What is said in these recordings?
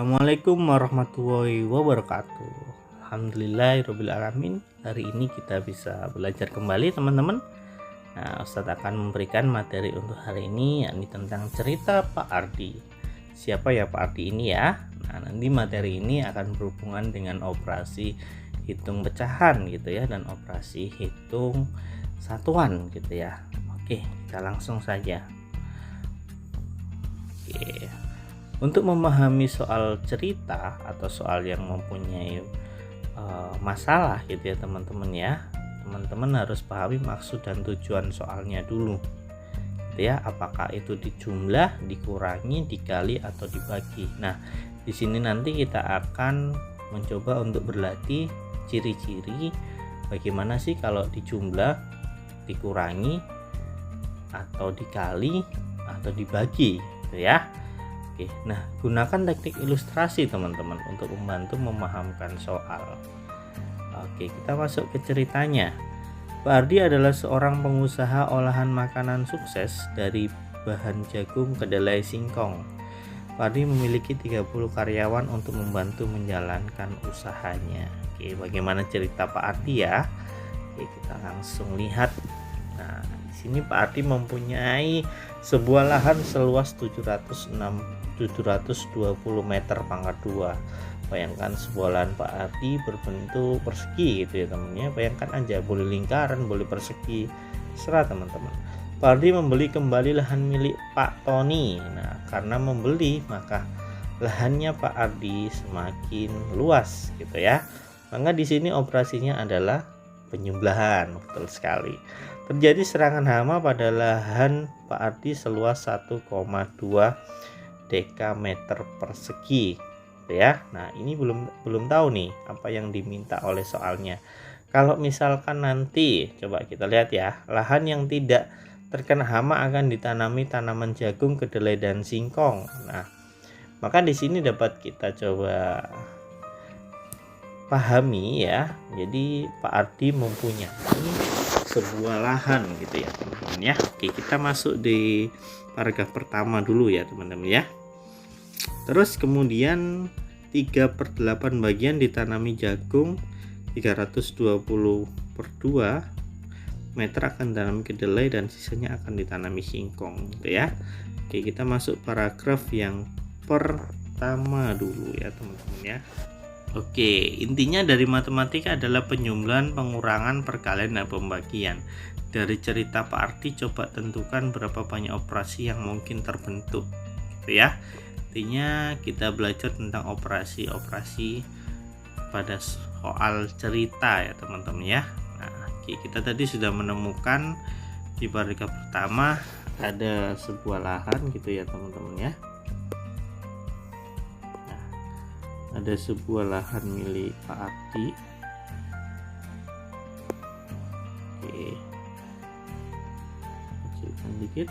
Assalamualaikum warahmatullahi wabarakatuh. Alhamdulillahirrabbilalamin. Hari ini kita bisa belajar kembali teman-teman. Nah, Ustadz akan memberikan materi untuk hari ini, yakni tentang cerita Pak Ardi. Siapa ya Pak Ardi ini ya? Nah, nanti materi ini akan berhubungan dengan operasi hitung pecahan gitu ya, dan operasi hitung satuan gitu ya. Oke, kita langsung saja. Oke. Untuk memahami soal cerita atau soal yang mempunyai masalah gitu ya teman-teman ya, teman-teman harus pahami maksud dan tujuan soalnya dulu gitu ya. Apakah itu dijumlah, dikurangi, dikali atau dibagi. Nah, di sini nanti kita akan mencoba untuk berlatih ciri-ciri bagaimana sih kalau dijumlah, dikurangi, atau dikali, atau dibagi gitu ya. Oke, nah gunakan teknik ilustrasi teman-teman untuk membantu memahamkan soal. Oke, kita masuk ke ceritanya. Pak Ardi adalah seorang pengusaha olahan makanan sukses dari bahan jagung kedelai singkong. Pak Ardi memiliki 30 karyawan untuk membantu menjalankan usahanya. Oke, bagaimana cerita Pak Ardi ya? Oke, kita langsung lihat. Nah, di sini Pak Ardi mempunyai sebuah lahan seluas 720 meter pangkat 2. Bayangkan sebuah lahan Pak Ardi berbentuk persegi gitu ya teman-teman. Bayangkan aja, boleh lingkaran, boleh persegi, serah teman-teman. Pak Ardi membeli kembali lahan milik Pak Tony. Nah, karena membeli maka lahannya Pak Ardi semakin luas gitu ya. Maka di sini operasinya adalah penyembelahan, betul sekali. Terjadi serangan hama pada lahan Pak Ardi seluas 1,2 dekameter persegi ya. Nah, ini belum tahu nih apa yang diminta oleh soalnya. Kalau misalkan nanti coba kita lihat ya, lahan yang tidak terkena hama akan ditanami tanaman jagung, kedelai dan singkong. Nah, maka di sini dapat kita coba pahami ya. Jadi Pak Ardi mempunyai sebuah lahan gitu ya teman-teman ya. Oke, kita masuk di paragraf pertama dulu ya teman-teman ya. Terus kemudian 3/8 bagian ditanami jagung, 320/2 meter akan ditanami kedelai dan sisanya akan ditanami singkong gitu ya. Oke, kita masuk paragraf yang pertama dulu ya teman-teman ya. Oke, intinya dari matematika adalah penjumlahan, pengurangan, perkalian, dan pembagian. Dari cerita Pak Ardi coba tentukan berapa banyak operasi yang mungkin terbentuk gitu ya. Intinya kita belajar tentang operasi-operasi pada soal cerita ya teman-teman ya. Nah, oke, kita tadi sudah menemukan di paragraf pertama ada sebuah lahan gitu ya teman-teman ya. Ada sebuah lahan milik Pak Ardi. Oke, kecilkan dikit.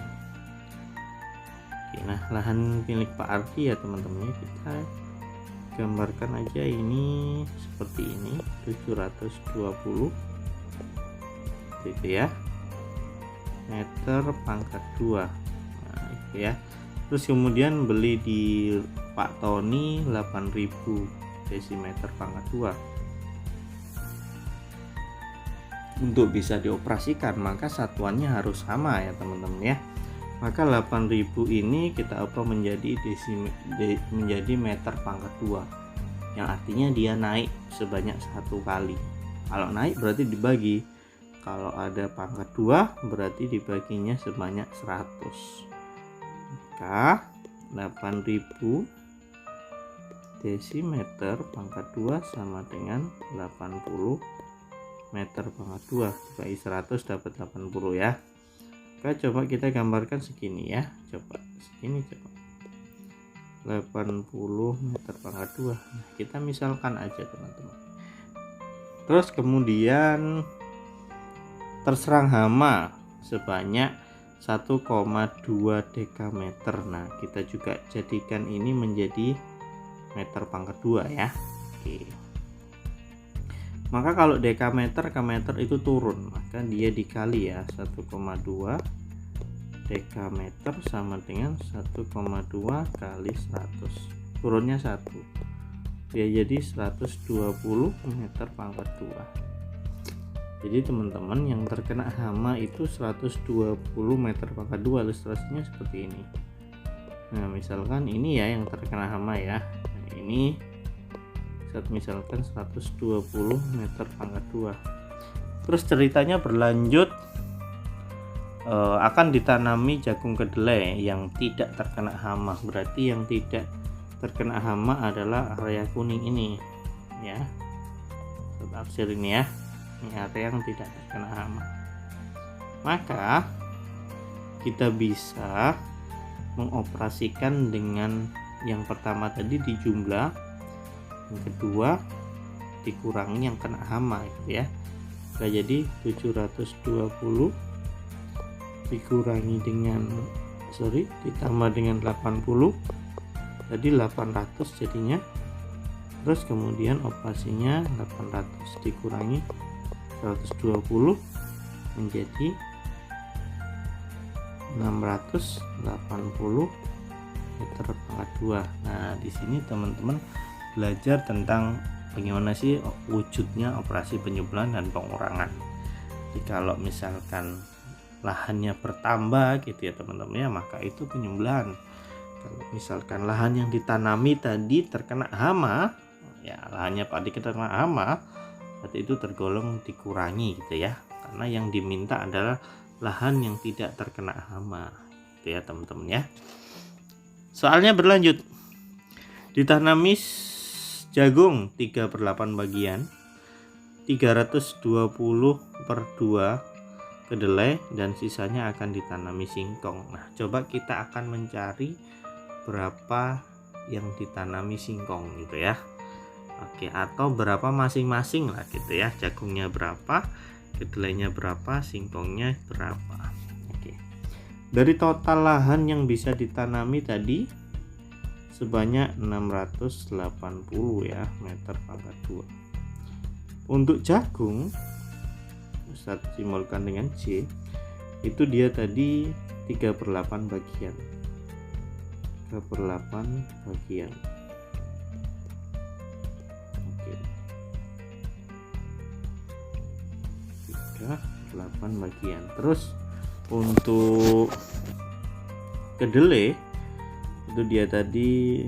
Oke, nah lahan milik Pak Ardi ya teman-teman, kita gambarkan aja ini seperti ini, 720 gitu ya, meter pangkat 2. Nah, itu ya. Terus kemudian beli di Pak Tony 8.000 desimeter pangkat 2. Untuk bisa dioperasikan maka satuannya harus sama ya teman-teman ya. Maka 8.000 ini kita ubah menjadi menjadi meter pangkat 2, yang artinya dia naik sebanyak 1 kali. Kalau naik berarti dibagi, kalau ada pangkat 2 berarti dibaginya sebanyak 100. Maka 8.000 desimeter pangkat 2 sama dengan 80 meter pangkat 2. Dibagi 100 dapat 80 ya. Oke, coba kita gambarkan segini ya. Coba segini, coba 80 meter pangkat 2. Nah, kita misalkan aja teman-teman. Terus kemudian terserang hama sebanyak 1,2 dekameter. Nah, kita juga jadikan ini menjadi meter pangkat 2 ya. Oke. Maka kalau dekameter ke meter itu turun, maka dia dikali ya, 1,2 dekameter sama dengan 1,2 kali 100. kurunnya 1 ya, jadi 120 meter pangkat 2. Jadi teman-teman yang terkena hama itu 120 meter pangkat 2, ilustrasinya seperti ini. Nah misalkan ini ya yang terkena hama ya, nah, ini misalkan 120 meter pangkat 2. Terus ceritanya berlanjut, akan ditanami jagung kedelai yang tidak terkena hama. Berarti yang tidak terkena hama adalah area kuning ini ya, tafsir ini ya, ini area yang tidak terkena hama. Maka kita bisa mengoperasikan dengan yang pertama tadi dijumlah, yang kedua dikurangi yang kena hama gitu ya. Nah, jadi 720 dikurangi dengan ditambah dengan 80, tadi 800 jadinya. Terus kemudian operasinya 800 dikurangi 120 menjadi 680 meter pangkat 2. Nah di sini teman-teman belajar tentang bagaimana sih wujudnya operasi penyubulan dan pengurangan. Jadi kalau misalkan lahannya bertambah gitu ya teman-teman ya, maka itu penyubulan. Kalau misalkan lahan yang ditanami tadi terkena hama ya, lahannya padi terkena hama, berarti itu tergolong dikurangi gitu ya, karena yang diminta adalah lahan yang tidak terkena hama gitu ya teman-teman ya. Soalnya berlanjut, ditanami jagung 3/8 bagian, 320/2 kedelai, dan sisanya akan ditanami singkong. Nah coba kita akan mencari berapa yang ditanami singkong gitu ya. Oke, atau berapa masing-masing lah gitu ya, jagungnya berapa, kedelainya berapa, singkongnya berapa. Oke, dari total lahan yang bisa ditanami tadi sebanyak 680 ya meter pangkat 2. Untuk jagung Ustadz simbolkan dengan C, itu dia tadi 3/8 bagian, 3/8 bagian. Oke, 3/8 bagian. Terus untuk kedelai itu dia tadi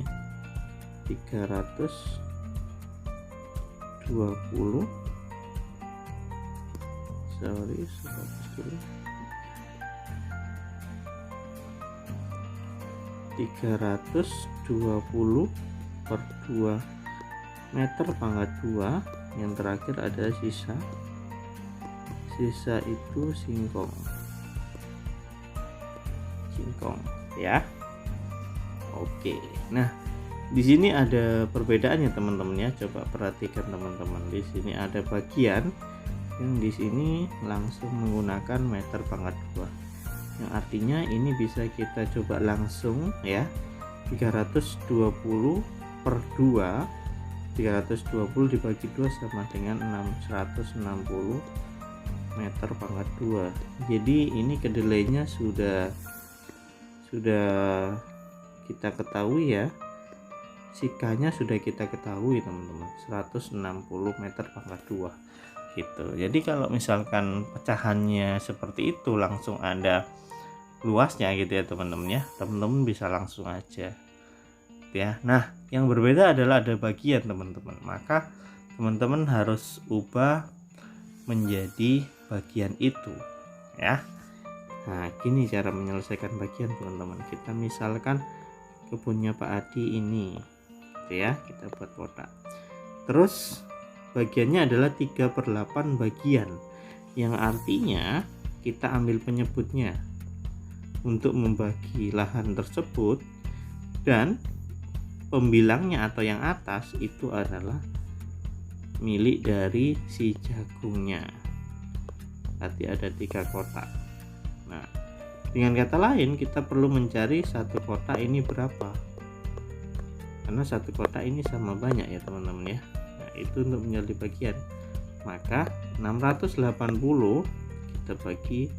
320 per 2 meter pangkat 2. Yang terakhir ada sisa itu singkong ya. Oke, nah di sini ada perbedaan ya teman-teman ya, coba perhatikan teman-teman. Di sini ada bagian yang di sini langsung menggunakan meter pangkat 2, yang artinya ini bisa kita coba langsung ya, 320/2, 320 dibagi 2 sama dengan 160 meter pangkat 2. Jadi ini kedelainya sudah kita ketahui ya, sikanya sudah kita ketahui teman-teman, 160 meter pangkat 2 gitu. Jadi kalau misalkan pecahannya seperti itu langsung ada luasnya gitu ya teman-teman ya, teman-teman bisa langsung aja ya. Nah yang berbeda adalah ada bagian teman-teman, maka teman-teman harus ubah menjadi bagian itu ya. Nah gini cara menyelesaikan bagian teman-teman. Kita misalkan kebunnya Pak Adi ini gitu ya, kita buat kotak. Terus bagiannya adalah 3/8 bagian, yang artinya kita ambil penyebutnya untuk membagi lahan tersebut, dan pembilangnya atau yang atas itu adalah milik dari si jagungnya. Berarti ada 3 kotak. Nah dengan kata lain kita perlu mencari satu kotak ini berapa, karena satu kotak ini sama banyak ya teman-teman ya. Itu untuk menjadi bagian, maka 680 kita bagi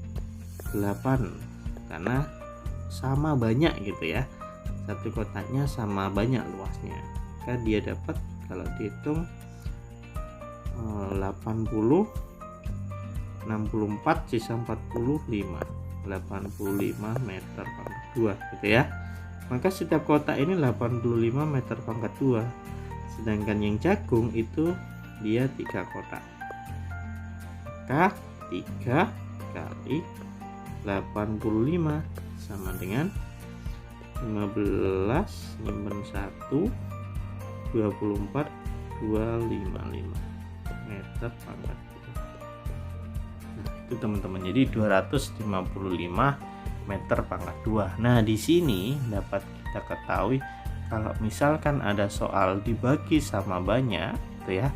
8 karena sama banyak gitu ya, satu kotaknya sama banyak luasnya, maka dia dapat kalau dihitung 80, 64, sisa 45 meter pangkat 2 gitu ya. Maka setiap kotak ini 85 meter pangkat 2, sedangkan yang jagung itu dia 3 kotak, maka 3 kali 85 sama dengan 15, nyimpen 1, 24, 255 meter pangkat 2. Nah, itu teman-teman, jadi 255 meter pangkat 2. Nah, di sini dapat kita ketahui kalau misalkan ada soal dibagi sama banyak gitu ya,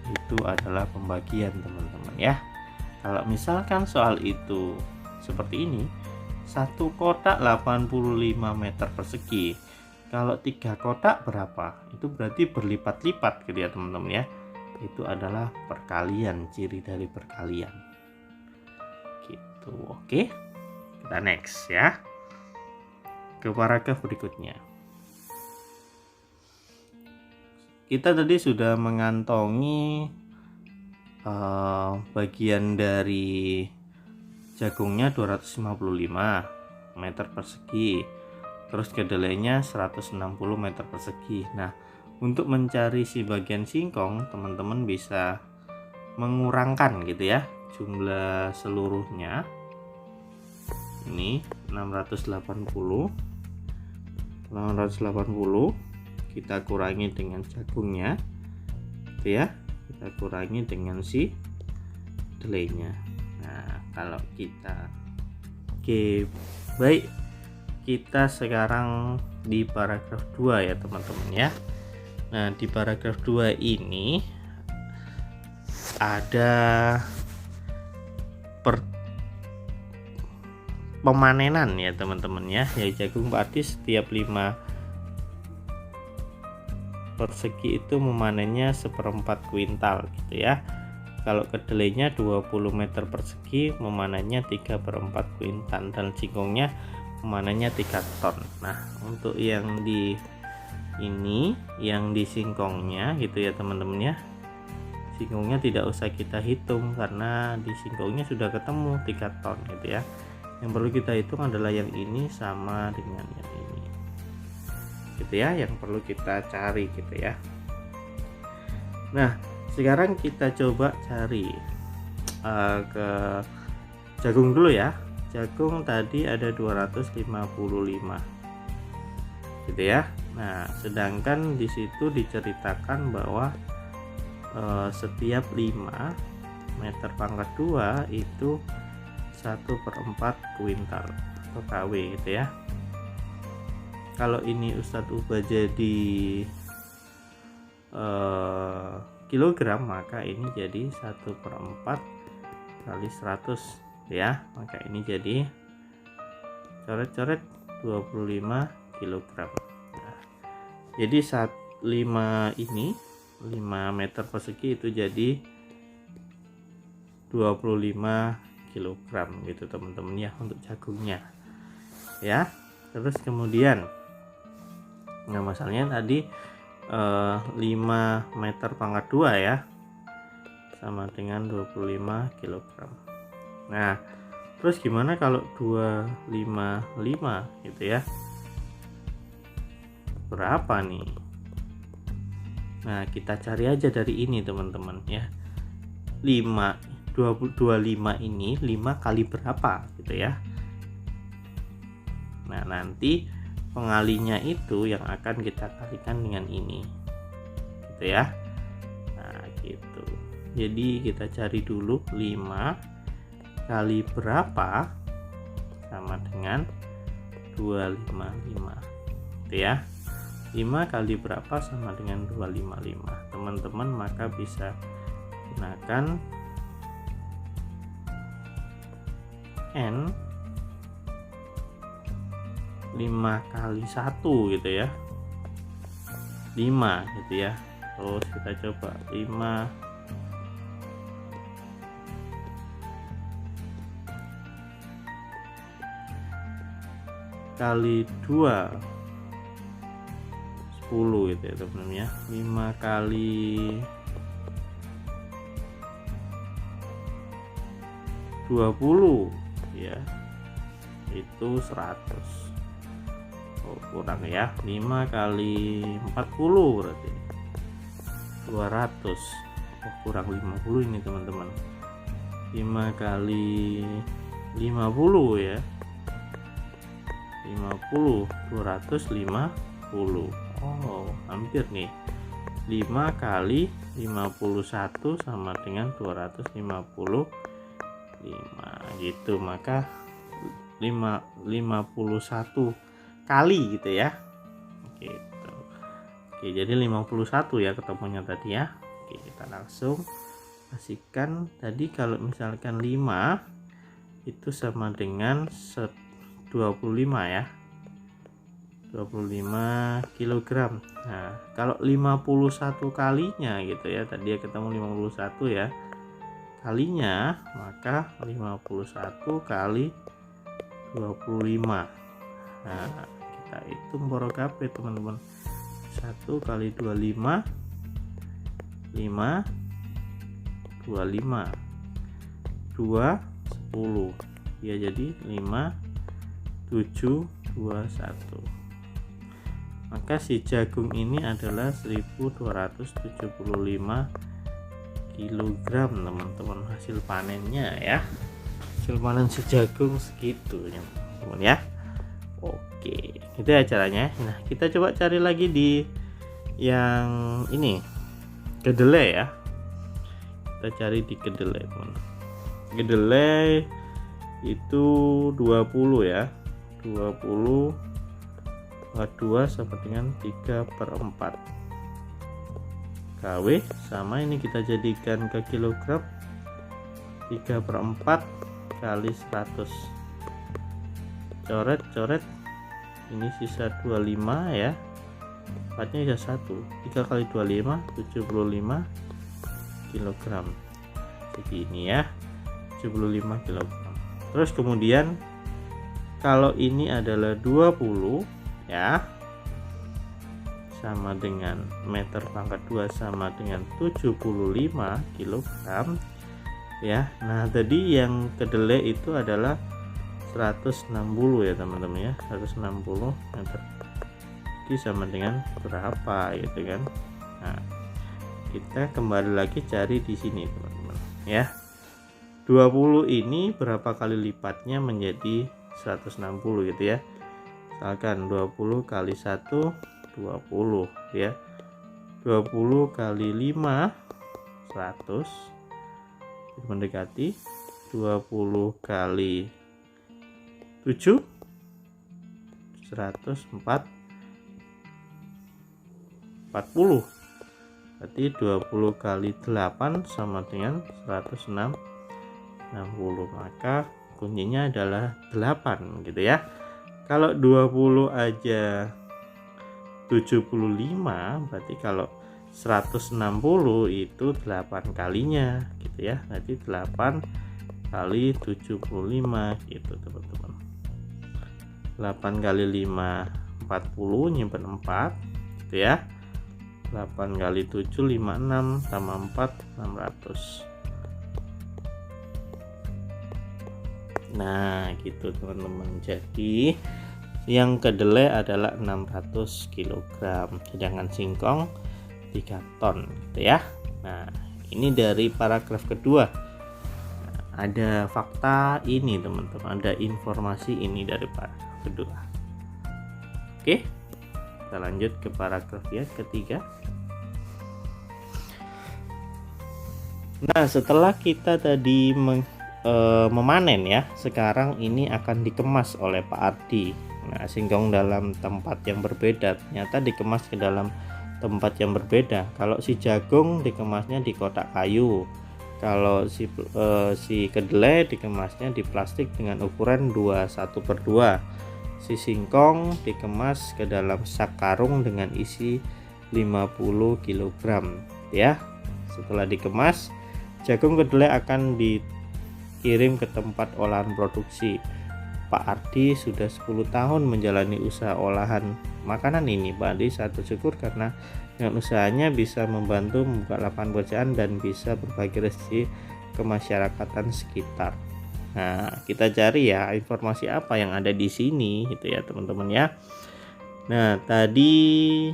itu adalah pembagian teman-teman ya. Kalau misalkan soal itu seperti ini, satu kotak 85 meter persegi, kalau 3 kotak berapa? Itu berarti berlipat-lipat gitu ya teman-teman ya. Itu adalah perkalian, ciri dari perkalian gitu. Oke, kita next ya ke paragraf berikutnya. Kita tadi sudah mengantongi bagian dari jagungnya 255 meter persegi, terus kedelainya 160 meter persegi. Nah, untuk mencari si bagian singkong, teman-teman bisa mengurangkan gitu ya jumlah seluruhnya. Ini 680 kita kurangi dengan jagungnya gitu ya, kita kurangi dengan si kedelainya. Nah, kalau kita baik, kita sekarang di paragraf 2 ya teman-teman ya. Nah, di paragraf 2 ini ada pemanenan ya teman-teman ya. Jagung padi setiap 5 persegi itu memanennya 1/4 kuintal gitu ya. Kalau kedelainya 20 meter persegi memanennya 3/4 kuintal, dan singkongnya memanennya 3 ton. Nah, untuk yang di ini, yang di singkongnya gitu ya teman-teman ya, singkongnya tidak usah kita hitung karena di singkongnya sudah ketemu 3 ton gitu ya. Yang perlu kita hitung adalah yang ini sama dengan yang ini gitu ya, yang perlu kita cari gitu ya. Nah, sekarang kita coba cari ke jagung dulu ya. Jagung tadi ada 255 gitu ya. Nah, sedangkan di situ diceritakan bahwa setiap 5 meter pangkat 2 itu 1/4 kuintal atau KW gitu ya. Kalau ini Ustadz ubah jadi kilogram, maka ini jadi 1/4 kali 100 ya, maka ini jadi coret-coret 25 kilogram. Nah, jadi 5 ini 5 meter persegi itu jadi 25 kilogram gitu teman-teman ya untuk jagungnya ya. Terus kemudian, nah masalahnya tadi 5 meter pangkat 2 ya sama dengan 25 kilogram. Nah, terus gimana kalau 255 gitu ya, berapa nih? Nah, kita cari aja dari ini teman-teman ya. 25 ini 5 kali berapa gitu ya. Nah, nanti pengalinya itu yang akan kita kalikan dengan ini gitu ya. Nah, gitu. Jadi kita cari dulu 5 kali berapa sama dengan 255 gitu ya. 5 kali berapa sama dengan 255 teman-teman, maka bisa gunakan N 5 kali 1 gitu ya, 5 gitu ya. Terus kita coba 5 kali 2 10 gitu ya teman-teman ya. 5 kali 20 ya, itu 100. Kurang ya, 5 kali 40 berarti 200. Kurang 50 ini teman-teman. 5 kali 50 ya, 50, 250. Hampir nih. 5 kali 51 sama dengan 255 gitu. Maka 51 kali gitu ya, gitu. Oke, jadi 51 ya ketemunya tadi ya. Oke, kita langsung pastikan tadi kalau misalkan 5 itu sama dengan 25 ya, 25 kg. Nah, kalau 51 kalinya gitu ya, tadi ya ketemu 51 ya kalinya, maka 51 kali 25. Nah, kita hitung borokape teman-teman. 1 kali 25, 5, 25, 2, 10 ya, jadi 5, 7, 21. Maka si jagung ini adalah 1275 kilogram teman-teman hasil panennya ya. Hasil panen si jagung segitu ya teman-teman ya. Oke, itu ya caranya. Nah, kita coba cari lagi di yang ini, kedelai ya. Kita cari di kedelai teman. Kedelai itu 20 ya, 20 2 sama dengan 3/4 KW, sama ini kita jadikan ke kilogram, 3/4 kali 100. Coret ini sisa 25 ya, 4-nya sisa 1. 3 kali 25 75 kg. Segini ya, 75 kg. Terus kemudian kalau ini adalah 20 ya, sama dengan meter pangkat 2 sama dengan 75 kg ya. Nah, tadi yang kedelai itu adalah 160 ya teman-teman ya, 160 meter ini sama dengan berapa gitu kan. Nah, kita kembali lagi cari di sini teman-teman ya. 20 ini berapa kali lipatnya menjadi 160 gitu ya. Misalkan 20 kali 1 20 ya, 20 kali 5 100 mendekati, 20 kali 7 140, berarti 20 kali 8 sama dengan 160. Maka kuncinya adalah 8 gitu ya. Kalau 20 aja 75, berarti kalau 160 itu 8 kalinya gitu ya. Nanti 8 kali 75 gitu teman-teman. 8 kali 5 40, nyimpen 4 gitu ya. 8 kali 7 56 tambah 4 600. Nah, gitu teman-teman. Jadi yang kedelai adalah 600 kg, sedangkan singkong 3 ton gitu ya. Nah, ini dari paragraf kedua. Nah, ada fakta ini teman-teman, ada informasi ini dari paragraf kedua. Oke, kita lanjut ke paragraf yang ketiga. Nah, setelah kita tadi memanen ya, sekarang ini akan dikemas oleh Pak Ardi. Nah, singkong dalam tempat yang berbeda ternyata dikemas ke dalam tempat yang berbeda. Kalau si jagung dikemasnya di kotak kayu, kalau si kedelai dikemasnya di plastik dengan ukuran 21/2. Si singkong dikemas ke dalam sak karung dengan isi 50 kg ya. Setelah dikemas, jagung kedelai akan dikirim ke tempat olahan produksi. Pak Ardi sudah 10 tahun menjalani usaha olahan makanan ini. Pak Ardi sangat bersyukur karena dengan usahanya bisa membantu membuka lapangan pekerjaan dan bisa berbagi rezeki ke masyarakatan sekitar. Nah, kita cari ya informasi apa yang ada di sini gitu ya teman-teman ya. Nah, tadi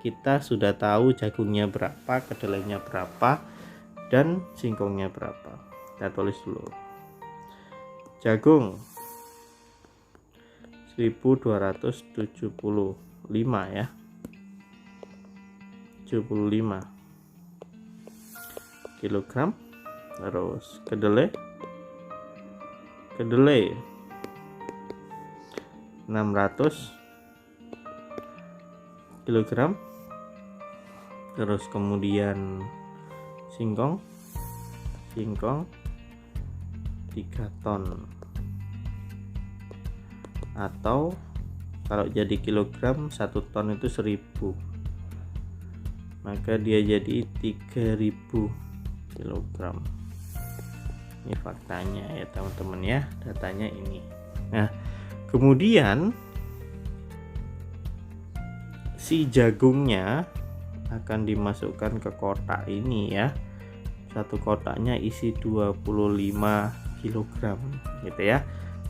kita sudah tahu jagungnya berapa, kedelainya berapa, dan singkongnya berapa. Kita tulis dulu. Jagung 1275 ya. 75 kilogram. Terus kedelai 600 kilogram. Terus kemudian singkong 3 ton, atau kalau jadi kilogram 1 ton itu 1000, maka dia jadi 3000 kilogram. Ini faktanya ya teman-teman ya, datanya ini. Nah, kemudian si jagungnya akan dimasukkan ke kotak ini ya. Satu kotaknya isi 25 kg gitu ya.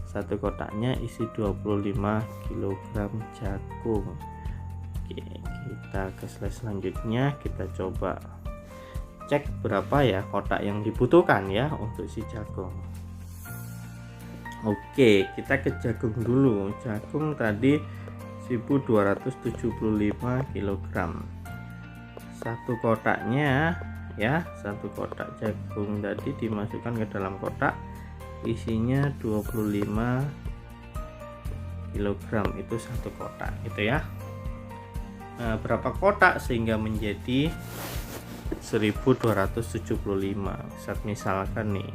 Satu kotaknya isi 25 kg jagung. Oke, kita ke slide selanjutnya. Kita coba cek berapa ya kotak yang dibutuhkan ya untuk si jagung. Oke, kita ke jagung dulu. Jagung tadi 1275 kg. Satu kotaknya ya, satu kotak jagung tadi dimasukkan ke dalam kotak, isinya 25 kg, itu satu kotak gitu ya. Nah, berapa kotak sehingga menjadi 1275? Misalkan nih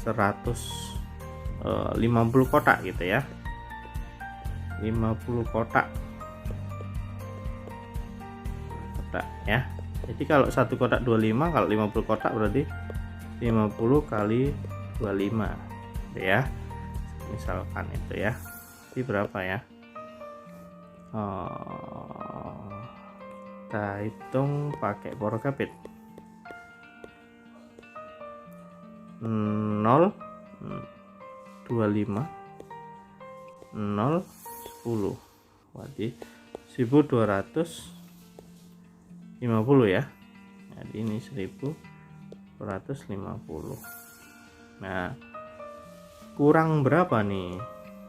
150 kotak gitu ya, 50 kotak ya. Jadi kalau satu kotak 25, kalau 50 kotak berarti 50 kali 25 gitu ya. Misalkan itu ya. Jadi berapa ya? Kita hitung pakai porokabit. 0 25 0 10, berarti 1250 ya. Jadi ini 1250. Nah, kurang berapa nih?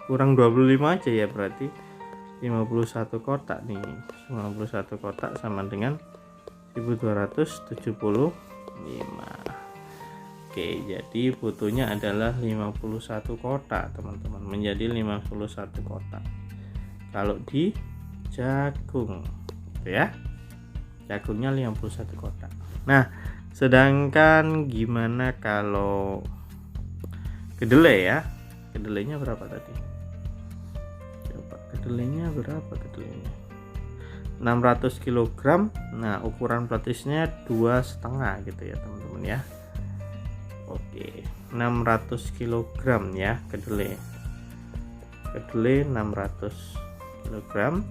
Kurang 25 aja ya, berarti 51 kotak nih. 51 kotak sama dengan 1275. Oke, jadi butuhnya adalah 51 kotak teman-teman, menjadi 51 kotak kalau di jagung gitu ya. Jagungnya 51 kotak. Nah, sedangkan gimana kalau kedelai ya? Kedelainya berapa tadi? Coba kedelainya berapa kedelainya? 600 kg. Nah, ukuran plastisnya 2,5 gitu ya teman-teman ya. Oke, 600 kg ya kedelai. Kedelai 600 kg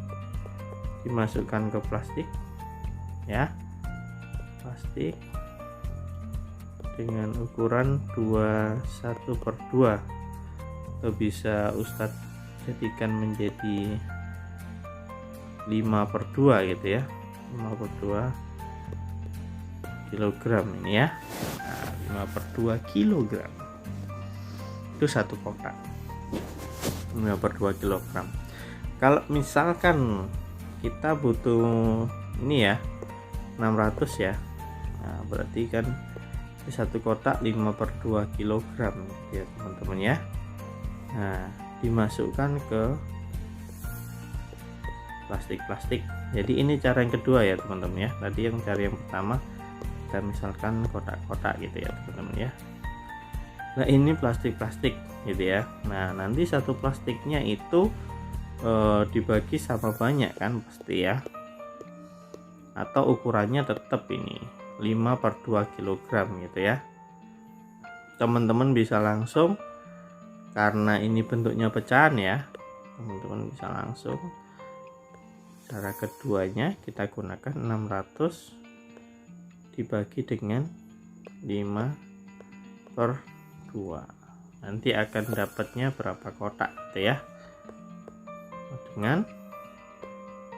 dimasukkan ke plastik ya. Plastik dengan ukuran 21/2, atau bisa Ustadz jadikan menjadi 5/2 gitu ya. 5/2 kilogram ini ya. Nah, 5/2 kilogram itu satu kotak. 5/2 kilogram. Kalau misalkan kita butuh ini ya 600 ya, nah berarti kan satu kotak 5/2 kilogram ya teman-teman ya. Nah, dimasukkan ke plastik. Jadi ini cara yang kedua ya teman-teman ya. Tadi yang cara yang pertama kita misalkan kotak-kotak gitu ya teman-teman ya. Nah, ini plastik gitu ya. Nah, nanti satu plastiknya itu dibagi sama banyak kan pasti ya, atau ukurannya tetap ini 5/2 kilogram gitu ya. Teman-teman bisa langsung karena ini bentuknya pecahan ya, teman-teman bisa langsung cara keduanya kita gunakan 600 dibagi dengan 5/2, nanti akan dapatnya berapa kotak gitu ya, dengan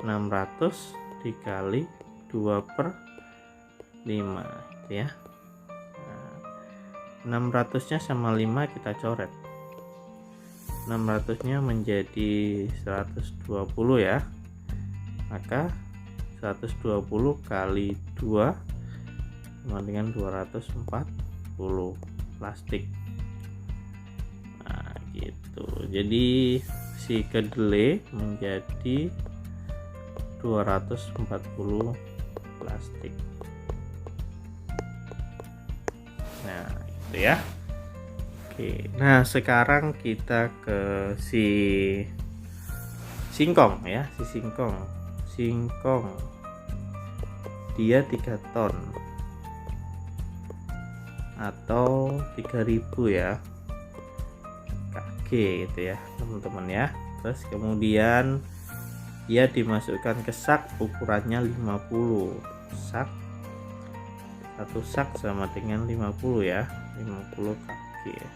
600 dikali 2/5 gitu ya. 600 nya sama 5 kita coret, 600 nya menjadi 120 ya, maka 120 kali 2 sama dengan 240 plastik. Nah gitu, jadi si kedelai menjadi 240 plastik. Nah itu ya. Oke, nah sekarang kita ke si singkong ya, singkong dia 3 ton atau 3000 ya kg gitu ya teman-teman ya. Terus kemudian dia dimasukkan ke sak ukurannya 50 sak, satu sak sama dengan 50 ya, 50 kg ya.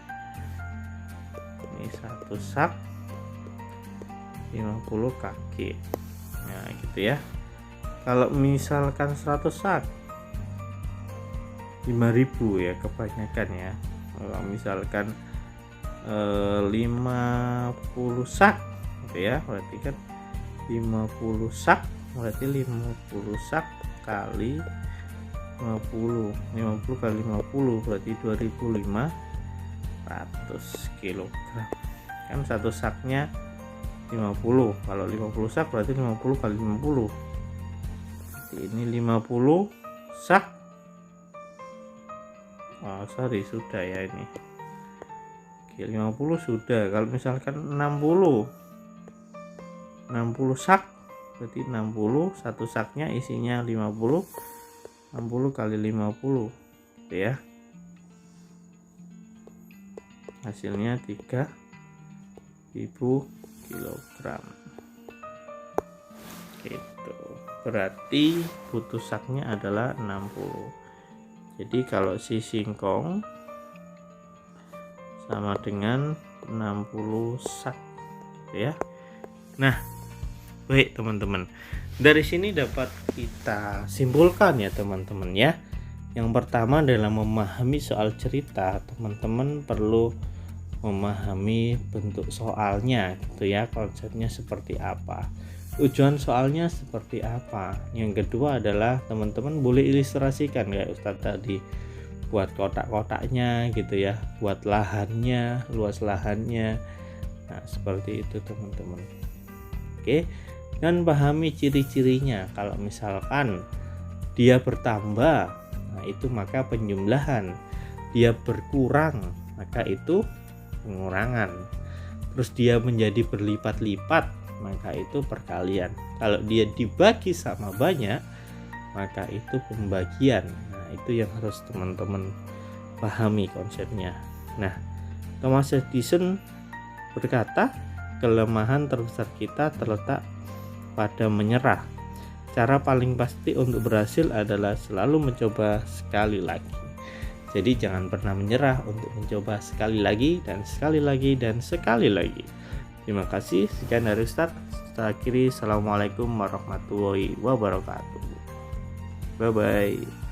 Ini satu sak 50 kg. Nah gitu ya. Kalau misalkan 100 sak 5000 ya kebanyakan ya. Kalau misalkan 50 sak gitu ya, berarti kan 50 sak berarti 50 sak kali 50 kali 50 berarti 2500 kg kan, satu saknya 50, kalau 50 sak berarti 50 kali 50, jadi ini 50 sak. Oh sorry sudah ya ini. Oke, 50 sudah. Kalau misalkan 60 sak berarti 60, satu saknya isinya 50, 60 kali 50 gitu ya, hasilnya 3000 kg gitu. Berarti butuh saknya adalah 60. Jadi kalau si singkong sama dengan 60 sak gitu ya. Nah baik teman-teman, dari sini dapat kita simpulkan ya teman-teman ya. Yang pertama adalah memahami soal cerita, teman-teman perlu memahami bentuk soalnya gitu ya, konsepnya seperti apa, tujuan soalnya seperti apa. Yang kedua adalah teman-teman boleh ilustrasikan kayak Ustadz tadi, buat kotak-kotaknya gitu ya, buat lahannya, luas lahannya. Nah seperti itu teman-teman. Oke, dan pahami ciri-cirinya. Kalau misalkan dia bertambah, nah itu maka penjumlahan. Dia berkurang, maka itu pengurangan. Terus dia menjadi berlipat-lipat, maka itu perkalian. Kalau dia dibagi sama banyak, maka itu pembagian. Nah itu yang harus teman-teman pahami konsepnya. Nah Thomas Edison berkata, kelemahan terbesar kita terletak pada menyerah. Cara paling pasti untuk berhasil adalah selalu mencoba sekali lagi. Jadi jangan pernah menyerah untuk mencoba sekali lagi dan sekali lagi dan sekali lagi. Terima kasih. Sekian dari Ustadz. Kita akhiri. Assalamualaikum warahmatullahi wabarakatuh. Bye bye.